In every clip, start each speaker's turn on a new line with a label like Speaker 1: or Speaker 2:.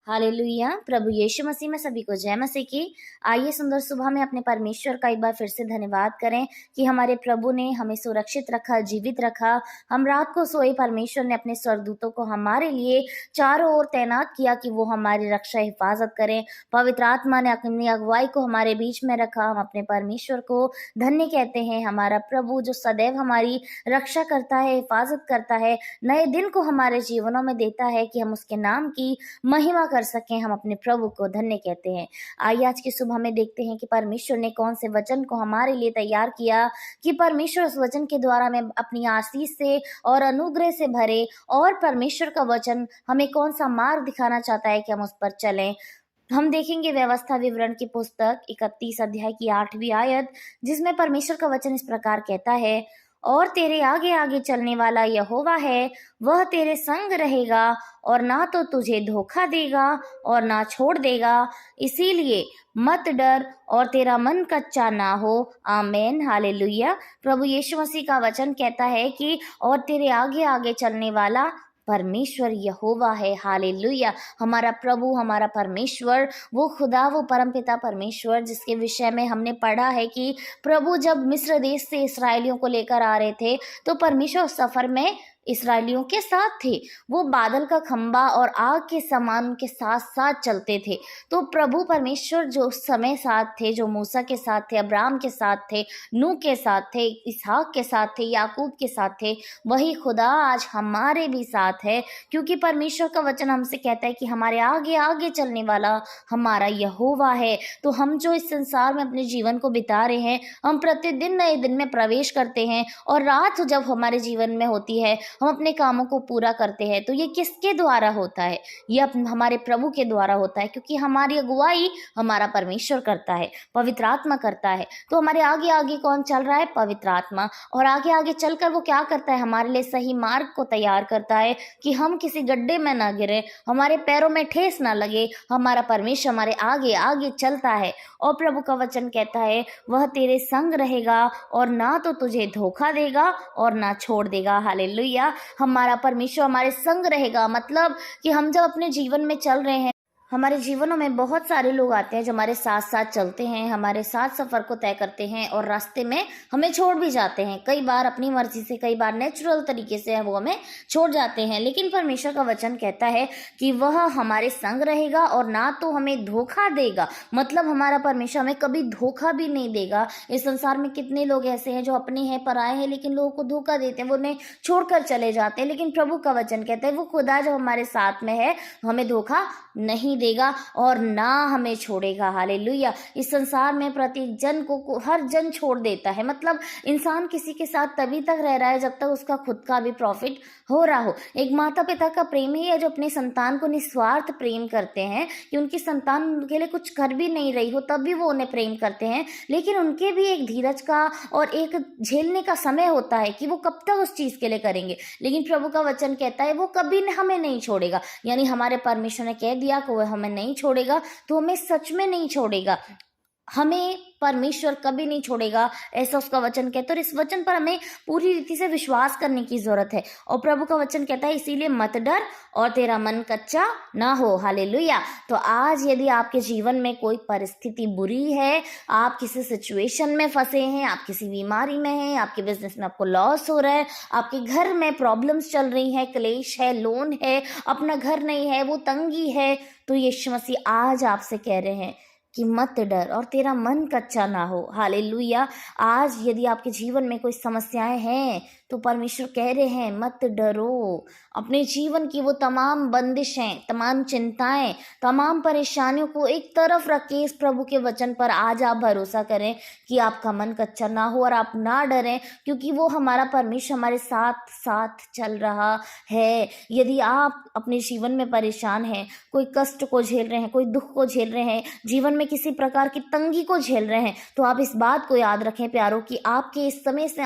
Speaker 1: Hallelujah. प्रभु यीशु मसीह में सभी को जय मसीह की। आइए सुंदर सुबह में अपने परमेश्वर का एक बार फिर से धन्यवाद करें कि हमारे प्रभु ने हमें सुरक्षित रखा, जीवित रखा। हम रात को सोए, परमेश्वर ने अपने स्वर्गदूतों को हमारे लिए चारों ओर तैनात किया कि वो हमारी रक्षा हिफाजत करें। पवित्र आत्मा ने अपनी अगुवाई को हमारे बीच में रखा। हम अपने परमेश्वर को धन्य कहते हैं। हमारा प्रभु जो सदैव हमारी रक्षा करता है, हिफाजत करता है, नए दिन को हमारे जीवनों में देता है कि हम उसके नाम की महिमा कर सकें। हम अपने प्रभु को धन्य कहते हैं। आइए आज की सुबह में देखते हैं कि परमेश्वर ने कौन से वचन को हमारे लिए तैयार किया, कि परमेश्वर उस वचन के द्वारा हमें अपनी आशीष से और अनुग्रह से भरे, और परमेश्वर का वचन हमें कौन सा मार्ग दिखाना चाहता है कि हम उस पर चलें। हम देखेंगे व्यवस्था विवरण की पुस्तक 31 अध्याय की 8वीं आयत, जिसमें परमेश्वर का वचन इस प्रकार कहता है, और तेरे आगे आगे चलने वाला यहोवा है, वह तेरे संग रहेगा और ना तो तुझे धोखा देगा और ना छोड़ देगा। इसीलिए मत डर और तेरा मन कच्चा ना हो। आमेन, हालेलुया। प्रभु यीशु मसीह का वचन कहता है कि और तेरे आगे आगे चलने वाला परमेश्वर यहोवा है। हालेलुया। हमारा प्रभु, हमारा परमेश्वर, वो खुदा, वो परमपिता परमेश्वर, जिसके विषय में हमने पढ़ा है कि प्रभु जब मिस्र देश से इसराइलियों को लेकर आ रहे थे तो परमेश्वर सफर में इसराइलियों के साथ थे। वो बादल का खंबा और आग के समान के साथ साथ चलते थे। तो प्रभु परमेश्वर जो उस समय साथ थे, जो मूसा के साथ थे, अब्राहम के साथ थे, नूह के साथ थे, इसहाक के साथ थे, याकूब के साथ थे, वही खुदा आज हमारे भी साथ है। क्योंकि परमेश्वर का वचन हमसे कहता है कि हमारे आगे आगे चलने वाला हमारा यहोवा है। तो हम जो इस संसार में अपने जीवन को बिता रहे हैं, हम प्रतिदिन नए दिन में प्रवेश करते हैं, और रात जब हमारे जीवन में होती है, हम अपने कामों को पूरा करते हैं। तो ये किसके द्वारा होता है? ये हमारे प्रभु के द्वारा होता है, क्योंकि हमारी अगुवाई हमारा परमेश्वर करता है, पवित्र आत्मा करता है। तो हमारे आगे आगे कौन चल रहा है? पवित्र आत्मा। और आगे आगे चलकर वो क्या करता है? हमारे लिए सही मार्ग को तैयार करता है कि हम किसी गड्ढे में ना गिरे, हमारे पैरों में ठेस ना लगे। हमारा परमेश्वर हमारे आगे आगे चलता है। और प्रभु का वचन कहता है, वह तेरे संग रहेगा और ना तो तुझे धोखा देगा और ना छोड़ देगा। हालेलुया। हमारा परमेश्वर हमारे संग रहेगा, मतलब कि हम जब अपने जीवन में चल रहे हैं, हमारे जीवनों में बहुत सारे लोग आते हैं जो हमारे साथ साथ चलते हैं, हमारे साथ सफर को तय करते हैं, और रास्ते में हमें छोड़ भी जाते हैं। कई बार अपनी मर्जी से, कई बार नेचुरल तरीके से वो हमें छोड़ जाते हैं। लेकिन परमेश्वर का वचन कहता है कि वह हमारे संग रहेगा और ना तो हमें धोखा देगा। मतलब हमारा परमेश्वर हमें कभी धोखा भी नहीं देगा। इस संसार में कितने लोग ऐसे हैं जो अपने हैं, पराए हैं, लेकिन लोगों को धोखा देते हैं, वो उन्हें छोड़कर चले जाते हैं। लेकिन प्रभु का वचन कहता है वो खुदा जो हमारे साथ में है, हमें धोखा नहीं देगा और ना हमें छोड़ेगा। हालेलुया। इस संसार में प्रत्येक जन को हर जन छोड़ देता है। मतलब इंसान किसी के साथ तभी तक रह रहा है जब तक उसका खुद का भी प्रॉफिट हो रहा हो। एक माता पिता का प्रेम ही है जो अपने संतान को निस्वार्थ प्रेम करते हैं, कि उनकी संतान के लिए कुछ कर भी नहीं रही हो तब भी वो उन्हें प्रेम करते हैं। लेकिन उनके भी एक धीरज का और एक झेलने का समय होता है कि वो कब तक उस चीज के लिए करेंगे। लेकिन प्रभु का वचन कहता है वो कभी हमें नहीं छोड़ेगा। यानी हमारे परमेश्वर ने कह दिया कि वो हमें नहीं छोड़ेगा, तो हमें सच में नहीं छोड़ेगा। हमें परमेश्वर कभी नहीं छोड़ेगा, ऐसा उसका वचन कहता है। और इस वचन पर हमें पूरी रीति से विश्वास करने की जरूरत है। और प्रभु का वचन कहता है इसीलिए मत डर और तेरा मन कच्चा ना हो। हालेलुया। तो आज यदि आपके जीवन में कोई परिस्थिति बुरी है, आप किसी सिचुएशन में फंसे हैं, आप किसी बीमारी में हैं, आपके बिजनेस में आपको लॉस हो रहा है, आपके घर में प्रॉब्लम्स चल रही हैं, क्लेश है, लोन है, अपना घर नहीं है, वो तंगी है, तो यीशु मसीह आज आपसे कह रहे हैं कि मत डर और तेरा मन कच्चा ना हो। हालेलुया। आज यदि आपके जीवन में कोई समस्याएं हैं तो परमेश्वर कह रहे हैं मत डरो। अपने जीवन की वो तमाम बंदिशें, तमाम चिंताएं, तमाम परेशानियों को एक तरफ रख के इस प्रभु के वचन पर आज आप भरोसा करें कि आपका मन कच्चा ना हो और आप ना डरें, क्योंकि वो हमारा परमेश्वर हमारे साथ साथ चल रहा है। यदि आप अपने जीवन में परेशान हैं, कोई कष्ट को झेल रहे हैं, कोई दुख को झेल रहे हैं, जीवन में में किसी प्रकार की तंगी को झेल रहे हैं, तो आप इस बात को याद रखें प्यारों कि आपके इस समय से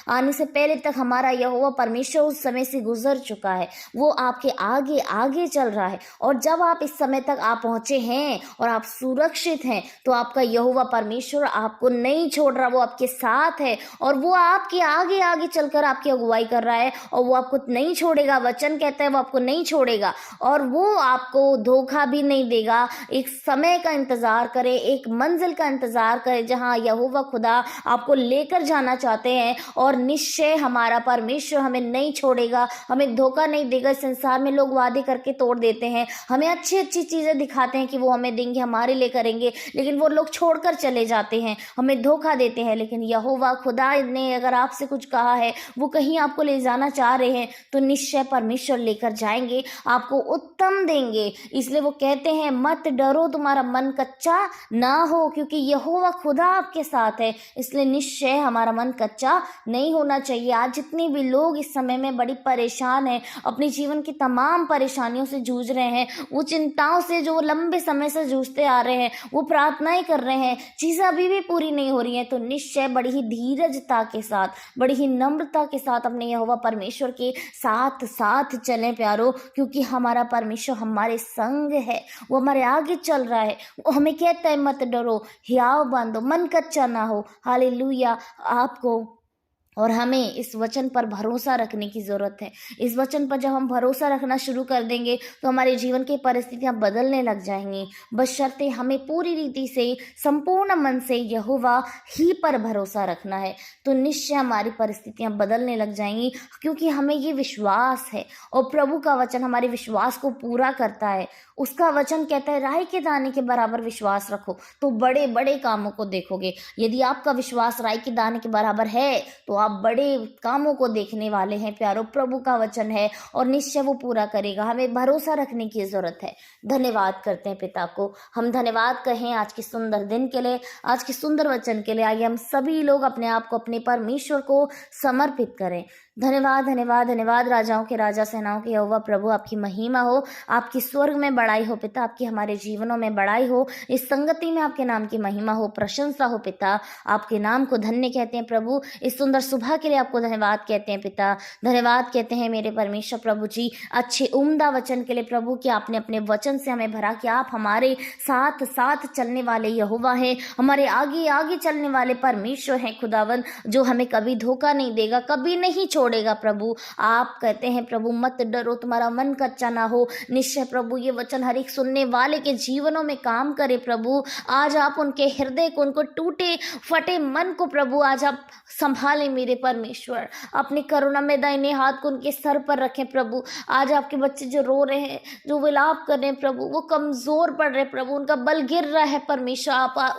Speaker 1: आने से पहले तक हमारा यहोवा परमेश्वर उस समय से गुजर चुका है। वो आपके आगे आगे चल रहा है, और जब आप इस समय तक आप पहुंचे हैं और आप सुरक्षित हैं, तो आपका यहोवा परमेश्वर आपको नहीं छोड़ रहा, वो आपके साथ है और वो आपके आगे आगे चलकर आपकी अगुवाई कर रहा है, और वो आपको नहीं छोड़ेगा। वचन कहता है वो आपको नहीं छोड़ेगा और वो आपको धोखा भी नहीं देगा। एक समय का इंतजार करें, एक मंजिल का इंतजार करें जहां यहोवा खुदा आपको लेकर जाना चाहते हैं, और निश्चय हमारा परमेश्वर हमें नहीं छोड़ेगा, हमें धोखा नहीं देगा। इस संसार में लोग वादे करके तोड़ देते हैं, हमें अच्छी अच्छी चीजें दिखाते हैं कि वो हमें देंगे, हमारे लिए करेंगे, लेकिन वो लोग छोड़कर चले जाते हैं, हमें धोखा देते हैं। लेकिन यहोवा खुदा ने अगर आपसे कुछ कहा है, वो कहीं आपको ले जाना चाह रहे हैं, तो निश्चय परमेश्वर लेकर जाएंगे, आपको उत्तम देंगे। इसलिए वो कहते हैं मत डरो, तुम्हारा मन कच्चा ना हो, क्योंकि यहोवा खुदा आपके साथ है। इसलिए निश्चय हमारा मन कच्चा नहीं होना चाहिए। आज जितने भी लोग इस समय में बड़ी परेशान हैं, अपने जीवन की तमाम परेशानियों से जूझ रहे हैं, वो चिंताओं से जो लंबे समय से जूझते आ रहे हैं, वो प्रार्थनाएं कर रहे हैं, चीजें अभी भी पूरी नहीं हो रही हैं, तो निश्चय बड़ी ही धीरजता के साथ, बड़ी ही नम्रता के साथ अपने यहोवा परमेश्वर के साथ साथ चलें प्यारो, क्योंकि हमारा परमेश्वर हमारे संग है, वो हमारे आगे चल रहा है। वो हमें कहता है मत डरो, हियाव बांधो, मन कच्चा ना हो। हालेलुया। आपको और हमें इस वचन पर भरोसा रखने की ज़रूरत है। इस वचन पर जब हम भरोसा रखना शुरू कर देंगे, तो हमारे जीवन की परिस्थितियां बदलने लग जाएंगी, बशर्ते हमें पूरी रीति से, संपूर्ण मन से यहोवा ही पर भरोसा रखना है। तो निश्चय हमारी परिस्थितियां बदलने लग जाएंगी, क्योंकि हमें ये विश्वास है, और प्रभु का वचन हमारे विश्वास को पूरा करता है। उसका वचन कहता है राई के दाने के बराबर विश्वास रखो, तो बड़े बड़े कामों को देखोगे। यदि आपका विश्वास राई के दाने के बराबर है, तो आप बड़े कामों को देखने वाले हैं प्यारो। प्रभु का वचन है और निश्चय वो पूरा करेगा। हमें भरोसा रखने की जरूरत है। धन्यवाद करते हैं पिता को। हम धन्यवाद कहें आज के सुंदर दिन के लिए, आज के सुंदर वचन के लिए। आइए हम सभी लोग अपने आप को अपने परमेश्वर को समर्पित करें। धन्यवाद धन्यवाद धन्यवाद। राजाओं के राजा, सेनाओं के यहोवा प्रभु, आपकी महिमा हो, आपकी स्वर्ग में बड़ाई हो पिता, आपकी हमारे जीवनों में बड़ाई हो, इस संगति में आपके नाम की महिमा हो, प्रशंसा हो पिता। आपके नाम को धन्य कहते हैं प्रभु। इस सुंदर सुबह के लिए आपको धन्यवाद कहते हैं पिता। धन्यवाद कहते हैं मेरे परमेश्वर प्रभु जी, अच्छे उम्दा वचन के लिए प्रभु, कि आपने अपने वचन से हमें भरा, कि आप हमारे साथ साथ चलने वाले यहोवा हैं, हमारे आगे आगे चलने वाले परमेश्वर हैं खुदावन, जो हमें कभी धोखा नहीं देगा, कभी नहीं छोड़ेगा प्रभु। आप कहते हैं प्रभु मत डरो, तुम्हारा मन कच्चा ना हो। निश्चय प्रभु ये वचन हर एक सुनने वाले के जीवनों में काम करे प्रभु। आज आप उनके हृदय को, उनको टूटे फटे मन को प्रभु आज आप संभालें मेरे परमेश्वर। अपने करुणा में दाहिने हाथ को उनके सर पर रखें प्रभु। आज आपके बच्चे जो रो रहे हैं, जो विलाप कर रहे हैं प्रभु, वो कमजोर पड़ रहे प्रभु, उनका बल गिर रहा है परमेश्वर। आप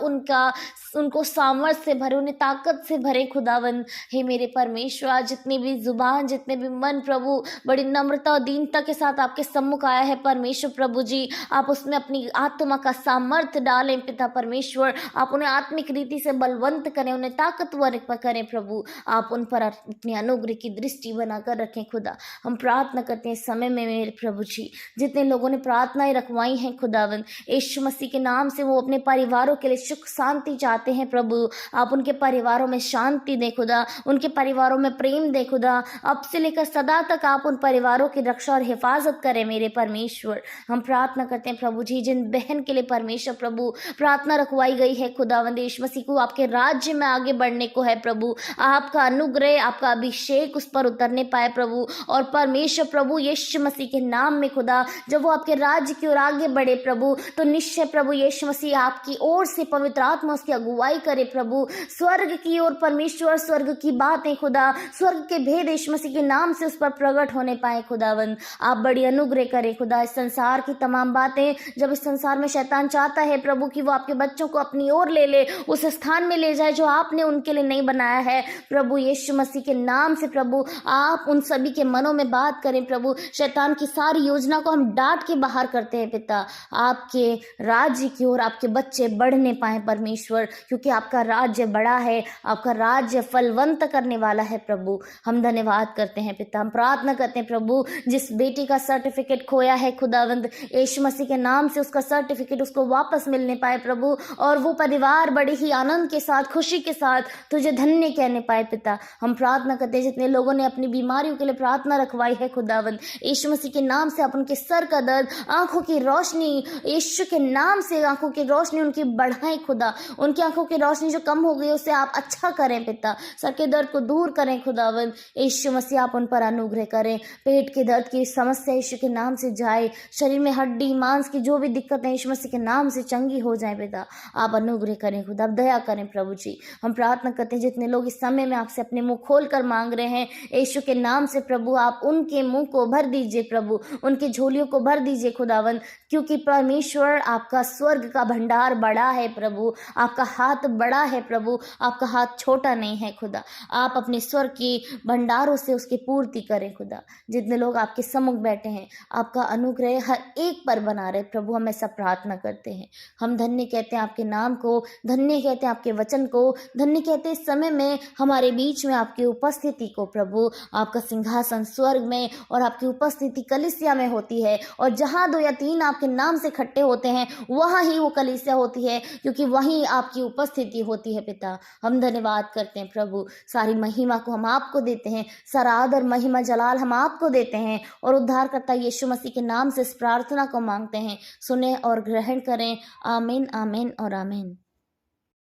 Speaker 1: उनको सामर्थ्य से भरे, उन्हें ताकत से भरे खुदावन। हे मेरे परमेश्वर, आज जितनी भी जुबान, जितने भी मन प्रभु बड़ी नम्रता और दीनता के साथ आपके सम्मुख आया है परमेश्वर प्रभु जी, आप उसमें अपनी आत्मा का सामर्थ्य डालें पिता परमेश्वर। आप उन्हें आत्मिक रीति से बलवंत करें, उन्हें ताकतवर करें प्रभु। आप उन पर अपनी अनुग्रह की दृष्टि बनाकर रखें खुदा। हम प्रार्थना करते हैं इस समय में मेरे प्रभु जी, जितने लोगों ने प्रार्थनाएं रखवाई हैं खुदावन, यीशु मसीह के नाम से वो अपने परिवारों के लिए सुख शांति चाहते हैं प्रभु। आप उनके परिवारों में शांति दे खुदा, उनके परिवारों में प्रेम दे खुदा। अब से लेकर सदा तक आप उन परिवारों की रक्षा और हिफाजत करें मेरे परमेश्वर। हम प्रार्थना करते हैं प्रभु जी, जिन बहन के लिए परमेश्वर प्रभु प्रार्थना रखवाई गई है खुदावंद यीशु मसीह को, आपके राज्य में आगे बढ़ने को है प्रभु। आपका अनुग्रह, आपका अभिषेक उस पर उतरने पाए प्रभु। और परमेश्वर प्रभु यीशु मसीह के नाम में खुदा, जब वो आपके राज्य की ओर आगे बढ़े प्रभु, तो निश्चय प्रभु यीशु मसीह आपकी ओर से पवित्र आत्मा उसकी अगुवाई करे प्रभु। स्वर्ग की ओर परमेश्वर, स्वर्ग की बातें खुदा, स्वर्ग के भेद यीशु मसीह के नाम से उस पर प्रकट होने पाए खुदावन। आप बड़ी अनुग्रह करे खुदा। इस संसार की तमाम बातें, जब इस संसार में शैतान चाहता है प्रभु कि वो आपके बच्चों को अपनी ओर ले ले, उस स्थान में ले जाए जो आपने उनके लिए नहीं बनाया है प्रभु, प्रभु यीशु मसीह के नाम से प्रभु आप उन सभी के मनों में बात करें प्रभु। शैतान की सारी योजना को हम डांट के बाहर करते हैं पिता। आपके राज्य की ओर आपके बच्चे बढ़ने पाए परमेश्वर, क्योंकि आपका राज्य बड़ा है, आपका राज्य फलवंत करने वाला है प्रभु। हम धन्यवाद करते हैं पिता। हम प्रार्थना करते हैं प्रभु, जिस बेटी का सर्टिफिकेट खोया है खुदावंद यीशु मसीह के नाम से उसका सर्टिफिकेट उसको वापस मिलने पाए प्रभु, और वो परिवार बड़े ही आनंद के साथ खुशी के साथ तुझे धन्य कहने पाए पिता। हम प्रार्थना करते हैं जितने लोगों ने अपनी बीमारियों के लिए प्रार्थना रखवाई है खुदावंद यीशु मसीह के नाम से, आप उनके सर का दर्द, आंखों की रोशनी यीशु के नाम से आंखों की रोशनी उनकी बढ़ाएं खुदा। उनकी आंखों की रोशनी जो कम हो गई उसे आप अच्छा करें पिता। सर के दर्द को दूर करें खुदावंद यीशु मसीह, आप उन पर अनुग्रह करें। पेट के दर्द की समस्या यीशु के नाम से जाए, शरीर में हड्डी मांस की जो भी दिक्कत है यीशु मसीह के नाम से चंगी हो जाए पिता। आप अनुग्रह करें खुदा, आप दया करें प्रभु जी। हम प्रार्थना करते हैं जितने लोग इस समय में आपसे अपने मुंह खोल कर मांग रहे हैं यीशु के नाम से प्रभु, आप उनके मुंह को भर दीजिए प्रभु, उनकी झोलियों को भर दीजिए खुदावंद, क्योंकि परमेश्वर आपका स्वर्ग का भंडार बड़ा है प्रभु, आपका हाथ बड़ा है प्रभु, आपका हाथ छोटा नहीं है खुदा। आप अपने स्वर्ग की भंडारों से उसकी पूर्ति करें खुदा। जितने लोग आपके सम्मुख बैठे हैं आपका अनुग्रह हर एक पर बना रहे प्रभु, हम ऐसा प्रार्थना करते हैं। हम धन्य कहते हैं आपके नाम को, धन्य कहते हैं आपके वचन को, धन्य कहते हैं इस समय में हमारे बीच में आपकी उपस्थिति को प्रभु। आपका सिंहासन स्वर्ग में और आपकी उपस्थिति कलीसिया में होती है, और जहाँ 2 या 3 आपके नाम से इकट्ठे होते हैं वहाँ ही वो कलीसिया होती है, क्योंकि वहीं आपकी उपस्थिति होती है पिता। हम धन्यवाद करते हैं प्रभु, सारी महिमा को हम आपको देते हैं, सारा आदर महिमा जलाल हम आपको देते हैं, और उद्धारकर्ता यीशु मसीह के नाम से इस प्रार्थना को मांगते हैं। सुने और ग्रहण करें। आमीन आमीन और आमीन।